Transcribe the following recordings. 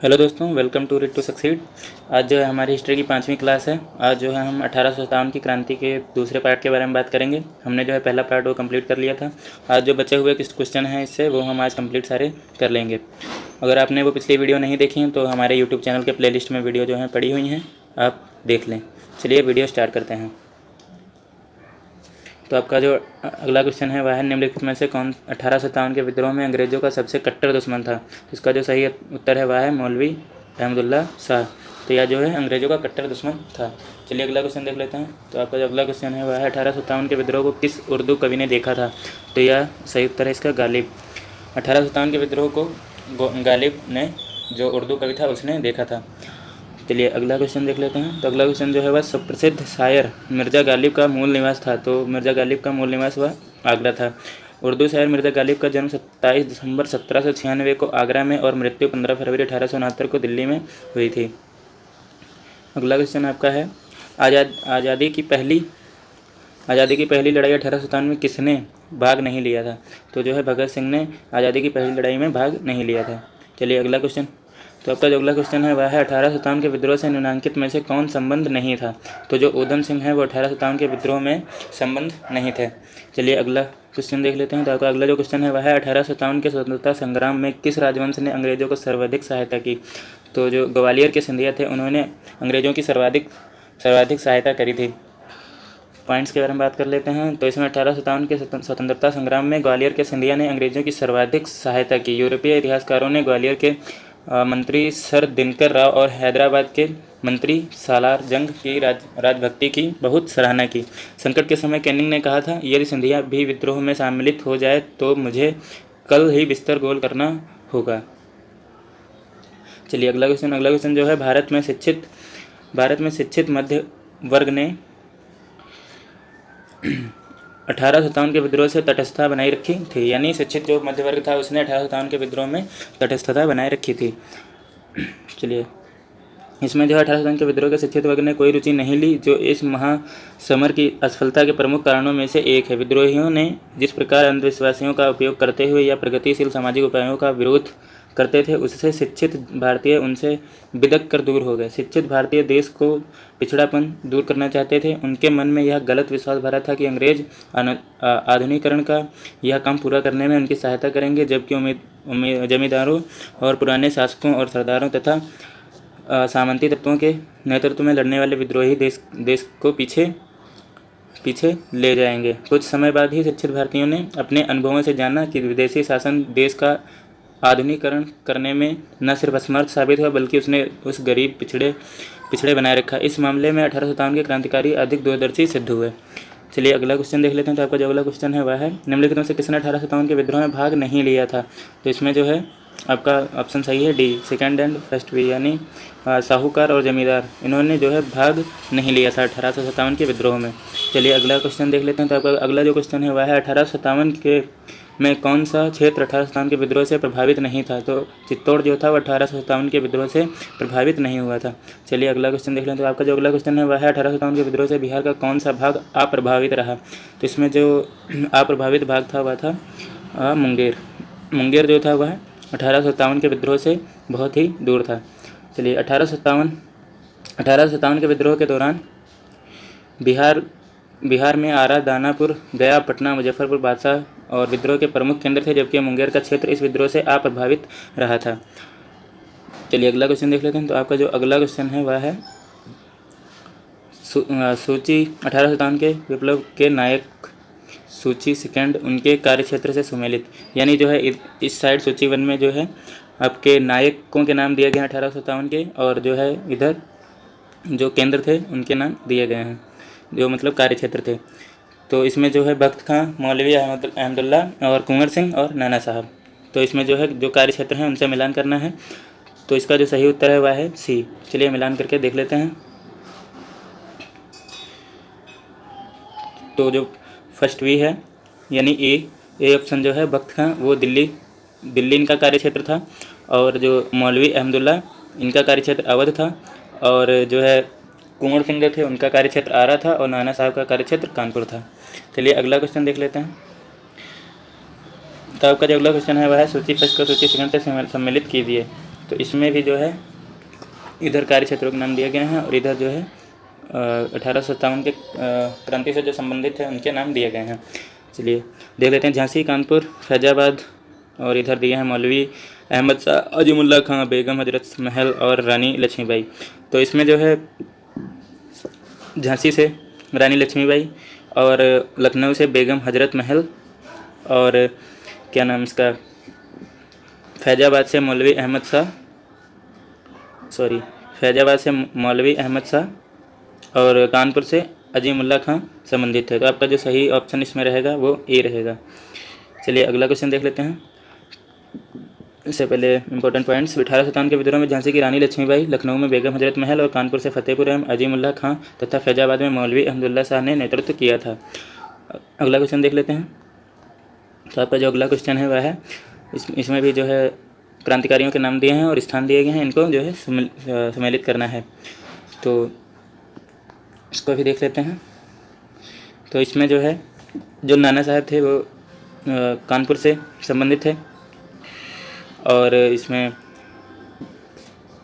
Hello दोस्तों, welcome to read to succeed. आज जो है हमारी हिस्ट्री की 5वीं क्लास है। आज जो है हम 1857 की क्रांति के दूसरे पार्ट के बारे में बात करेंगे। हमने जो है पहला पार्ट वो कंप्लीट कर लिया था। आज जो बचे हुए कुछ क्वेश्चन हैं इससे वो हम आज कंप्लीट सारे कर लेंगे। अगर आपने वो पिछली वीडियो नहीं देखी हैं तो हमारे यूट्यूब चैनल के प्लेलिस्ट में वीडियो जो है पड़ी हुई हैं, आप देख लें। चलिए वीडियो स्टार्ट करते हैं। तो आपका जो अगला क्वेश्चन है वह है, निम्नलिखित में से कौन 1857 के विद्रोह में अंग्रेज़ों का सबसे कट्टर दुश्मन था। इसका जो सही उत्तर है वह है मौलवी अहमदुल्ला शाह। तो यह जो है अंग्रेज़ों का कट्टर दुश्मन था। चलिए अगला क्वेश्चन देख लेते हैं। तो आपका जो अगला क्वेश्चन है वह है, 1857 के विद्रोह को किस उर्दू कवि ने देखा था। तो यह सही उत्तर है इसका गालिब। 1857 के विद्रोह को गालिब ने, जो उर्दू कवि था, उसने देखा था। चलिए अगला क्वेश्चन देख लेते हैं। तो अगला क्वेश्चन जो है वह सुप्रसिद्ध शायर मिर्ज़ा गालिब का मूल निवास था। तो मिर्ज़ा गालिब का मूल निवास वह आगरा था। उर्दू शायर मिर्ज़ा गालिब का जन्म 27 दिसंबर 1796 को आगरा में और मृत्यु 15 फरवरी 1869 को दिल्ली में हुई थी। अगला क्वेश्चन आपका है, आज़ादी की पहली लड़ाई 1857 में किसने भाग नहीं लिया था। तो जो है भगत सिंह ने आज़ादी की पहली लड़ाई में भाग नहीं लिया था। चलिए अगला क्वेश्चन। तो आपका जो अगला क्वेश्चन है वह है, 1857 के विद्रोह से निम्नलिखित में से कौन संबंध नहीं था। तो जो ऊधम सिंह है वो 1857 के विद्रोह में संबंध नहीं थे। चलिए अगला क्वेश्चन देख लेते हैं। तो आपका अगला जो क्वेश्चन है वह है, 1857 के स्वतंत्रता संग्राम में किस राजवंश ने अंग्रेज़ों को सर्वाधिक सहायता की। तो जो ग्वालियर के सिंधिया थे उन्होंने अंग्रेज़ों की सर्वाधिक सहायता करी थी। पॉइंट्स के बारे में बात कर लेते हैं। तो इसमें 1857 के स्वतंत्रता संग्राम में ग्वालियर के सिंधिया ने अंग्रेज़ों की सर्वाधिक सहायता की। यूरोपीय इतिहासकारों ने ग्वालियर के मंत्री सर दिनकर राव और हैदराबाद के मंत्री सालार जंग की राजभक्ति की बहुत सराहना की। संकट के समय कैनिंग ने कहा था, यदि सिंधिया भी विद्रोह में सम्मिलित हो जाए तो मुझे कल ही बिस्तर गोल करना होगा। चलिए अगला क्वेश्चन जो है, भारत में शिक्षित मध्य वर्ग ने 1857 के विद्रोह से तटस्थता बनाए रखी थी। यानी शिक्षित जो मध्य वर्ग था उसने 1857 के विद्रोह में तटस्थता बनाए रखी थी। चलिए इसमें जो है 1857 के विद्रोह के शिक्षित वर्ग ने कोई रुचि नहीं ली, जो इस महासमर की असफलता के प्रमुख कारणों में से एक है। विद्रोहियों ने जिस प्रकार अंधविश्वासियों का उपयोग करते हुए या प्रगतिशील सामाजिक उपायों का विरोध करते थे, उससे शिक्षित भारतीय उनसे बिदक कर दूर हो गए। शिक्षित भारतीय देश को पिछड़ापन दूर करना चाहते थे। उनके मन में यह गलत विश्वास भरा था कि अंग्रेज आधुनिकीकरण का यह काम पूरा करने में उनकी सहायता करेंगे, जबकि जमींदारों और पुराने शासकों और सरदारों तथा सामंती तत्वों के नेतृत्व में लड़ने वाले विद्रोही देश को पीछे ले जाएंगे। कुछ समय बाद ही शिक्षित भारतीयों ने अपने अनुभवों से जाना कि विदेशी शासन देश का आधुनिकीकरण करने में न सिर्फ असमर्थ साबित हुआ, बल्कि उसने उस गरीब पिछड़े बनाए रखा। इस मामले में 1857 के क्रांतिकारी अधिक दूरदर्शी सिद्ध हुए। चलिए अगला क्वेश्चन देख लेते हैं। तो आपका जो अगला क्वेश्चन है वह है, निम्नलिखित में से किसने 1857 के विद्रोह में भाग नहीं लिया था। तो इसमें जो है आपका ऑप्शन सही है D, second and first B, यानी साहूकार और जमींदार, इन्होंने जो है भाग नहीं लिया था 1857 के विद्रोह में। चलिए अगला क्वेश्चन देख लेते हैं। तो आपका अगला जो क्वेश्चन है वह है, 1857 के में कौन सा क्षेत्र 1857 के विद्रोह से प्रभावित नहीं था। तो चित्तौड़ जो था वो 1857 के विद्रोह से प्रभावित नहीं हुआ था। चलिए अगला क्वेश्चन देख लें। तो आपका जो अगला क्वेश्चन है वह है, 1857 के विद्रोह से बिहार का कौन सा भाग अप्रभावित रहा। तो इसमें जो अप्रभावित भाग था वह था मुंगेर जो था वह 1857 के विद्रोह से बहुत ही दूर था। चलिए 1857 के विद्रोह के दौरान बिहार में आरा, दानापुर, गया, पटना, मुजफ्फरपुर बादशाह और विद्रोह के प्रमुख केंद्र थे, जबकि मुंगेर का क्षेत्र इस विद्रोह से अप्रभावित रहा था। चलिए अगला क्वेश्चन देख लेते हैं। तो आपका जो अगला क्वेश्चन है वह है, सूची 1857 के विप्लव के नायक सूची सेकंड उनके कार्यक्षेत्र से सुमेलित, यानी जो है इस साइड सूची 1 में जो है आपके नायकों के नाम दिए गए हैं 1857 के, और जो है इधर जो केंद्र थे उनके नाम दिए गए हैं, जो मतलब कार्यक्षेत्र थे। तो इसमें जो है बख्त खां, मौलवी अहमदुल्ला और कुंवर सिंह और नाना साहब। तो इसमें जो है जो कार्यक्षेत्र हैं उनसे मिलान करना है। तो इसका जो सही उत्तर है वह है सी। चलिए मिलान करके देख लेते हैं। तो जो फर्स्ट वी है यानी ए ऑप्शन जो है बख्त खां, वो दिल्ली इनका कार्यक्षेत्र था, और जो मौलवी अहमदुल्ला इनका कार्यक्षेत्र अवध था, और जो है कुंवर सिंह थे उनका कार्यक्षेत्र आरा था, और नाना साहब का कार्यक्षेत्र कानपुर था। चलिए अगला क्वेश्चन देख लेते हैं। तो आपका जो अगला क्वेश्चन है वह है, सूची फर्स्ट को सूची सेकंड से सम्मिलित कीजिए। तो इसमें भी जो है इधर कार्य क्षेत्रों के नाम दिए गए हैं और इधर जो है 1857 के क्रांति से जो संबंधित है उनके नाम दिए गए हैं। चलिए देख लेते हैं। झांसी, कानपुर, फैजाबाद और इधर दिए हैं मौलवी अहमद शाह, अजीमुल्ला खां, बेगम हजरत महल और रानी लक्ष्मीबाई। तो इसमें जो है झांसी से रानी लक्ष्मीबाई और लखनऊ से बेगम हजरत महल और क्या नाम इसका फैजाबाद से मौलवी अहमद शाह, फैजाबाद से मौलवी अहमद शाह और कानपुर से अजीमुल्ला खां संबंधित है। तो आपका जो सही ऑप्शन इसमें रहेगा वो ए रहेगा। चलिए अगला क्वेश्चन देख लेते हैं। इससे पहले इंपॉर्टेंट पॉइंट्स। 1857 के विद्रोह में झांसी की रानी लक्ष्मीबाई, लखनऊ में बेगम हजरत महल और कानपुर से फतेहपुर एवं अजीमुल्ला खां तथा फैजाबाद में मौलवी अहमदुल्ला शाह ने नेतृत्व किया था। अगला क्वेश्चन देख लेते हैं। तो आपका जो अगला क्वेश्चन है वह है इसमें भी जो है क्रांतिकारियों के नाम दिए हैं और स्थान दिए गए हैं, इनको जो है सम्मिलित करना है। तो इसको भी देख लेते हैं। तो इसमें जो है जो नाना साहब थे वो कानपुर से संबंधित थे और इसमें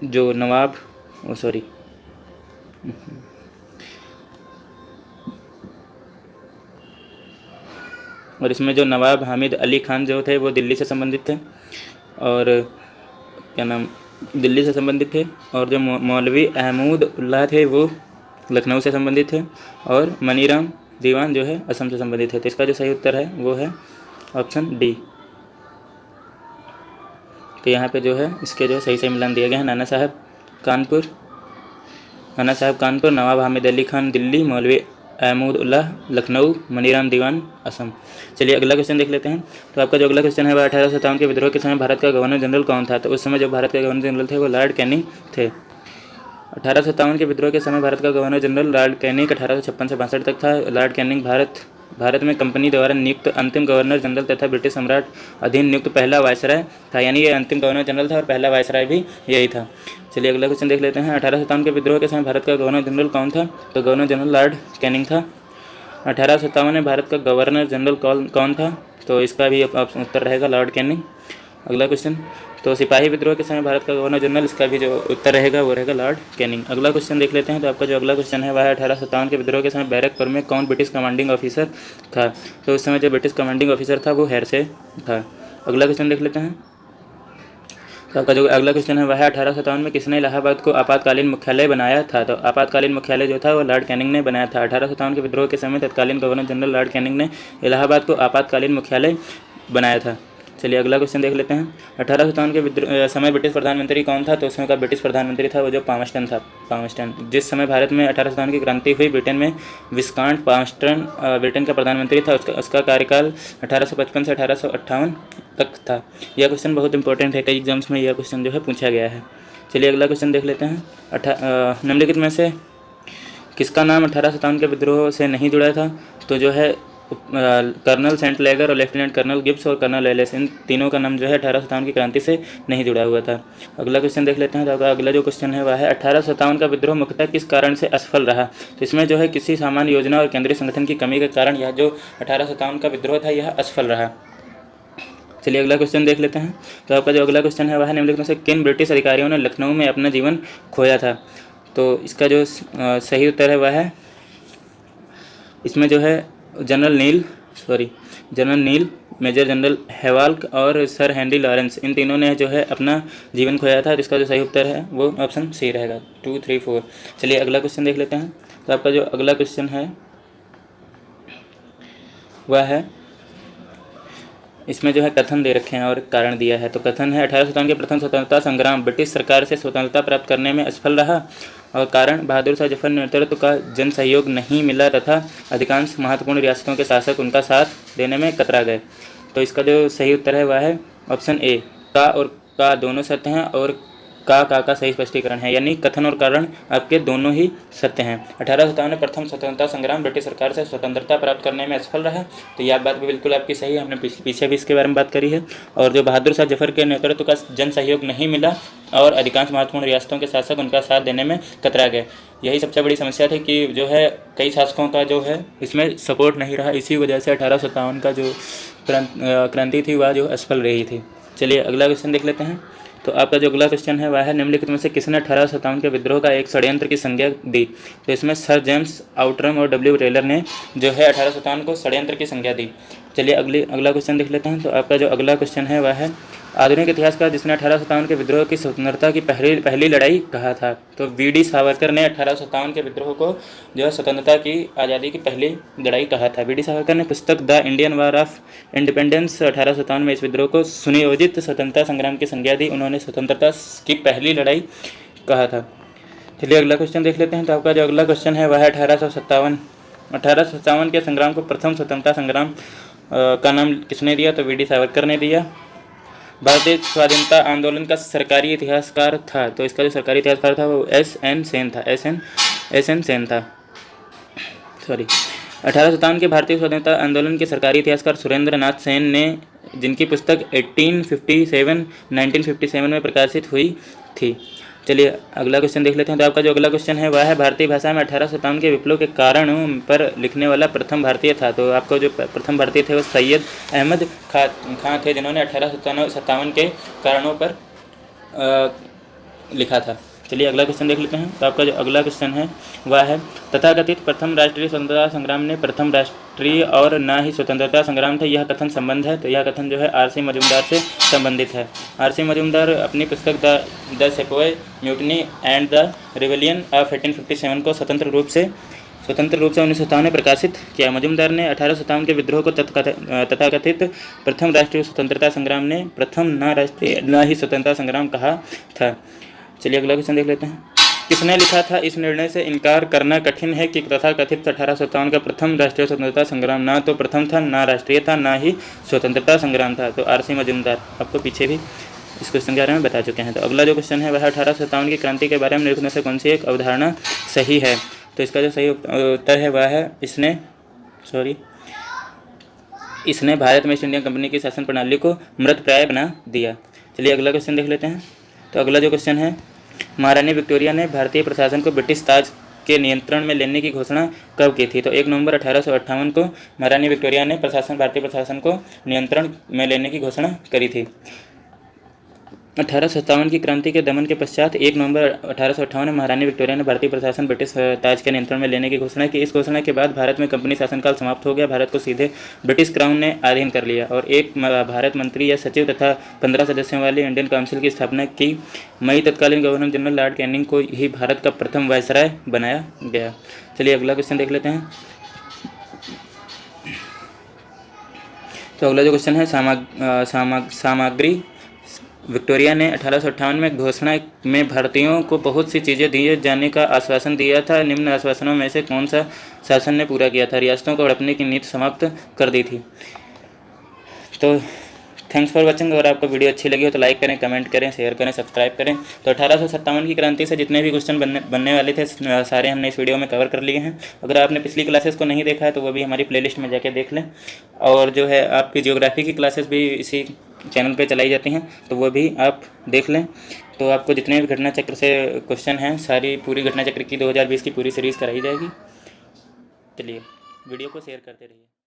जो नवाब और इसमें जो नवाब हामिद अली खान जो थे वो दिल्ली से संबंधित थे और दिल्ली से संबंधित थे और जो मौलवी अहमदुल्लाह थे वो लखनऊ से संबंधित थे और मनीराम दीवान जो है असम से संबंधित है। तो इसका जो सही उत्तर है वो है ऑप्शन डी। तो यहाँ पे जो है इसके जो सही मिलान दिए गए हैं। नाना साहब कानपुर, नवाब हामिद अली खान दिल्ली, मौलवी अहमदुल्लाह लखनऊ, मनीराम दीवान असम। चलिए अगला क्वेश्चन देख लेते हैं। तो आपका जो अगला क्वेश्चन है वह 1857 के विद्रोह के समय भारत का गवर्नर जनरल कौन था। तो उस समय जो भारत के गवर्नर जनरल थे वो लॉर्ड कैनिंग थे। 1857 के विद्रोह के समय भारत का गवर्नर जनरल लॉर्ड कैनिंग 1856 से 62 तक था। लॉर्ड कैनिंग भारत में कंपनी द्वारा नियुक्त अंतिम गवर्नर जनरल तथा ब्रिटिश सम्राट अधीन नियुक्त पहला वायसराय था, यानी ये अंतिम गवर्नर जनरल था और पहला वायसराय भी यही था। चलिए अगला क्वेश्चन देख लेते हैं। 1857 के विद्रोह के समय भारत का गवर्नर जनरल कौन था। तो गवर्नर जनरल लॉर्ड कैनिंग था। 1857 में भारत का गवर्नर जनरल कौन था। तो इसका भी उत्तर रहेगा लॉर्ड कैनिंग। अगला क्वेश्चन। तो सिपाही विद्रोह के समय भारत का गवर्नर जनरल, इसका भी जो उत्तर रहेगा वो रहेगा लॉर्ड कैनिंग। अगला क्वेश्चन देख लेते हैं। तो आपका जो अगला क्वेश्चन है वह है 1857 के विद्रोह के समय बैरकपुर में कौन ब्रिटिश कमांडिंग ऑफिसर था। तो उस समय जो ब्रिटिश कमांडिंग ऑफिसर था वो हेरसे था। अगला क्वेश्चन देख लेते हैं। तो आपका जो अगला क्वेश्चन है वह है 1857 में किसने इलाहाबाद को आपातकालीन मुख्यालय बनाया था। तो आपातकालीन मुख्यालय जो था वो लॉर्ड कैनिंग ने बनाया था। 1857 के विद्रोह के समय तत्कालीन गवर्नर जनरल लॉर्ड कैनिंग ने इलाहाबाद को आपातकालीन मुख्यालय बनाया था। चलिए अगला क्वेश्चन देख लेते हैं। 1857 के समय ब्रिटिश प्रधानमंत्री कौन था। तो उस समय का ब्रिटिश प्रधानमंत्री था वो जो पामस्टन था। जिस समय भारत में 1857 की क्रांति हुई, ब्रिटेन में विस्काउंट पामस्टन ब्रिटेन का प्रधानमंत्री था। उसका कार्यकाल 1855 से 1858 तक था। यह क्वेश्चन बहुत इंपॉर्टेंट है, कई एग्जाम्स में यह क्वेश्चन जो है पूछा गया है। चलिए अगला क्वेश्चन देख लेते हैं। निम्नलिखित में से किसका नाम 1857 के विद्रोह से नहीं जुड़ा था। तो जो है कर्नल सेंट लेगर और लेफ्टिनेंट कर्नल गिब्स और कर्नल एलिस, इन तीनों का नाम जो है 1857 की क्रांति से नहीं जुड़ा हुआ था। अगला क्वेश्चन देख लेते हैं। तो अगला जो क्वेश्चन है वह है 1857 का विद्रोह मुख्यतः किस कारण से असफल रहा। तो इसमें जो है किसी सामान्य योजना और केंद्रीय संगठन की कमी के कारण यह जो 1857 का विद्रोह था यह असफल रहा। चलिए अगला क्वेश्चन देख लेते हैं। तो आपका जो अगला क्वेश्चन है वह है निम्नलिखित में से किन ब्रिटिश अधिकारियों ने लखनऊ में अपना जीवन खोया था। तो इसका जो सही उत्तर है वह है इसमें जो है जनरल नील, मेजर जनरल हेवाल्क और सर हेनरी लॉरेंस, इन तीनों ने जो है अपना जीवन खोया था। इसका जो सही उत्तर है वो ऑप्शन सी रहेगा 2, 3, 4। चलिए अगला क्वेश्चन देख लेते हैं। तो आपका जो अगला क्वेश्चन है वह है इसमें जो है कथन दे रखे हैं और कारण दिया है। तो कथन है 1857 के प्रथम स्वतंत्रता संग्राम ब्रिटिश सरकार से स्वतंत्रता प्राप्त करने में असफल रहा और कारण बहादुर शाह जफर नेतृत्व का जन सहयोग नहीं मिला तथा अधिकांश महत्वपूर्ण रियासतों के शासक उनका साथ देने में कतरा गए। तो इसका जो सही उत्तर है वह है ऑप्शन ए। का और का दोनों सत्य हैं और का सही स्पष्टीकरण है, यानी कथन और कारण आपके दोनों ही सत्य हैं। 1857 में प्रथम स्वतंत्रता संग्राम ब्रिटिश सरकार से स्वतंत्रता प्राप्त करने में असफल रहा। तो यह बात भी बिल्कुल आपकी सही है, हमने पीछे भी इसके बारे में बात करी है। और जो बहादुर शाह जफर के नेतृत्व का जन सहयोग नहीं मिला और अधिकांश महत्वपूर्ण रियासतों के शासक उनका साथ देने में कतरा गए, यही सबसे बड़ी समस्या थी कि जो है कई शासकों का जो है इसमें सपोर्ट नहीं रहा। इसी वजह से 1857 का जो क्रांति थी वह जो असफल रही थी। चलिए अगला क्वेश्चन देख लेते हैं। तो आपका जो अगला क्वेश्चन है वह है निम्नलिखित में से किसने 1857 के विद्रोह का एक षड्यंत्र की संज्ञा दी। तो इसमें सर जेम्स आउटरम और डब्ल्यू टेलर ने जो है 1857 को षड्यंत्र की संज्ञा दी। चलिए अगला क्वेश्चन देख लेते हैं। तो आपका जो अगला क्वेश्चन है वह है आधुनिक इतिहासकार जिसने 1857 के विद्रोह की स्वतंत्रता की पहली लड़ाई कहा था। तो वी.डी. सावरकर ने 1857 के विद्रोह को जो है स्वतंत्रता की आज़ादी की पहली लड़ाई कहा था। वी.डी. सावरकर ने पुस्तक the Indian war of independence 1857 में इस विद्रोह को सुनियोजित स्वतंत्रता संग्राम की संज्ञा दी। उन्होंने स्वतंत्रता की पहली लड़ाई कहा था। चलिए अगला क्वेश्चन देख लेते हैं। तो आपका जो अगला क्वेश्चन है वह है 1857 के संग्राम को प्रथम स्वतंत्रता संग्राम का नाम किसने दिया। तो वी.डी. सावरकर ने दिया। भारतीय स्वाधीनता आंदोलन का सरकारी इतिहासकार था। तो इसका जो सरकारी इतिहासकार था वो एस.एन. सेन था। एस.एन. सेन था। 1857 के भारतीय स्वाधीनता आंदोलन के सरकारी इतिहासकार सुरेंद्र नाथ सेन ने जिनकी पुस्तक 1957 में प्रकाशित हुई थी। चलिए अगला क्वेश्चन देख लेते हैं। तो आपका जो अगला क्वेश्चन है वह है भारतीय भाषा में 1857 के विप्लव के कारणों पर लिखने वाला प्रथम भारतीय था। तो आपका जो प्रथम भारतीय थे वो सैयद अहमद खां थे, जिन्होंने 1857 के कारणों पर लिखा था। चलिए अगला क्वेश्चन देख लेते हैं। तो आपका जो अगला क्वेश्चन है वह है तथाकथित प्रथम राष्ट्रीय स्वतंत्रता संग्राम ने प्रथम राष्ट्रीय और न ही स्वतंत्रता संग्राम था, यह कथन संबंध है। तो यह कथन जो है आर.सी. मजूमदार से संबंधित है। आर.सी. मजूमदार अपनी पुस्तक the sepoy mutiny and the rebellion of 1857 को स्वतंत्र रूप से 1957 में प्रकाशित किया। मजूमदार ने 1857 के विद्रोह को तथाकथित प्रथम राष्ट्रीय स्वतंत्रता संग्राम ने प्रथम न राष्ट्रीय न ही स्वतंत्रता संग्राम कहा था। चलिए अगला क्वेश्चन देख लेते हैं। किसने लिखा था इस निर्णय से इनकार करना कठिन है कि तथाकथित 1857 का प्रथम राष्ट्रीय स्वतंत्रता संग्राम ना तो प्रथम था, ना राष्ट्रीय था, ना ही स्वतंत्रता संग्राम था। तो आर.सी. मजूमदार आपको पीछे भी इस क्वेश्चन के बारे में बता चुके हैं। तो अगला जो क्वेश्चन है वह 1857 की क्रांति के बारे में निम्नलिखित में से कौन सी एक अवधारणा सही है। तो इसका जो सही उत्तर है वह है इसने भारत में ईस्ट इंडिया कंपनी की शासन प्रणाली को मृतप्राय बना दिया। चलिए अगला क्वेश्चन देख लेते हैं। तो अगला जो क्वेश्चन है महारानी विक्टोरिया ने भारतीय प्रशासन को ब्रिटिश ताज के नियंत्रण में लेने की घोषणा कब की थी। तो 1 नवंबर 1858 को महारानी विक्टोरिया ने भारतीय प्रशासन को नियंत्रण में लेने की घोषणा करी थी। 1857 की क्रांति के दमन के पश्चात 1 नवंबर 1858 में महारानी विक्टोरिया ने भारतीय प्रशासन ब्रिटिश ताज के नियंत्रण में लेने की घोषणा की। इस घोषणा के बाद भारत में कंपनी शासनकाल समाप्त हो गया। भारत को सीधे ब्रिटिश क्राउन ने अधीन कर लिया और एक भारत मंत्री या सचिव तथा 15 सदस्यों वाली इंडियन काउंसिल की स्थापना की। मई तत्कालीन गवर्नर जनरल लॉर्ड कैनिंग को ही भारत का प्रथम वायसराय बनाया गया। चलिए अगला क्वेश्चन देख लेते हैं। तो अगला जो क्वेश्चन है सामग्री विक्टोरिया ने 1858 में घोषणा में भारतीयों को बहुत सी चीज़ें दिए जाने का आश्वासन दिया था। निम्न आश्वासनों में से कौन सा शासन ने पूरा किया था। रियासतों को हड़पने की नीति समाप्त कर दी थी। तो थैंक्स फॉर वॉचिंग। अगर आपको वीडियो अच्छी लगी हो तो लाइक करें, कमेंट करें, शेयर करें, सब्सक्राइब करें। तो 1857 की क्रांति से जितने भी क्वेश्चन बनने वाले थे सारे हमने इस वीडियो में कवर कर लिए हैं। अगर आपने पिछली क्लासेस को नहीं देखा है तो वो भी हमारी प्लेलिस्ट में जाके देख लें। और जो है आपकी ज्योग्राफी की क्लासेस भी इसी चैनल पे चलाई जाती हैं तो वो भी आप देख लें। तो आपको जितने भी घटना चक्र से क्वेश्चन हैं सारी पूरी घटना चक्र की 2020 की पूरी सीरीज़ कराई जाएगी। चलिए वीडियो को शेयर करते रहिए।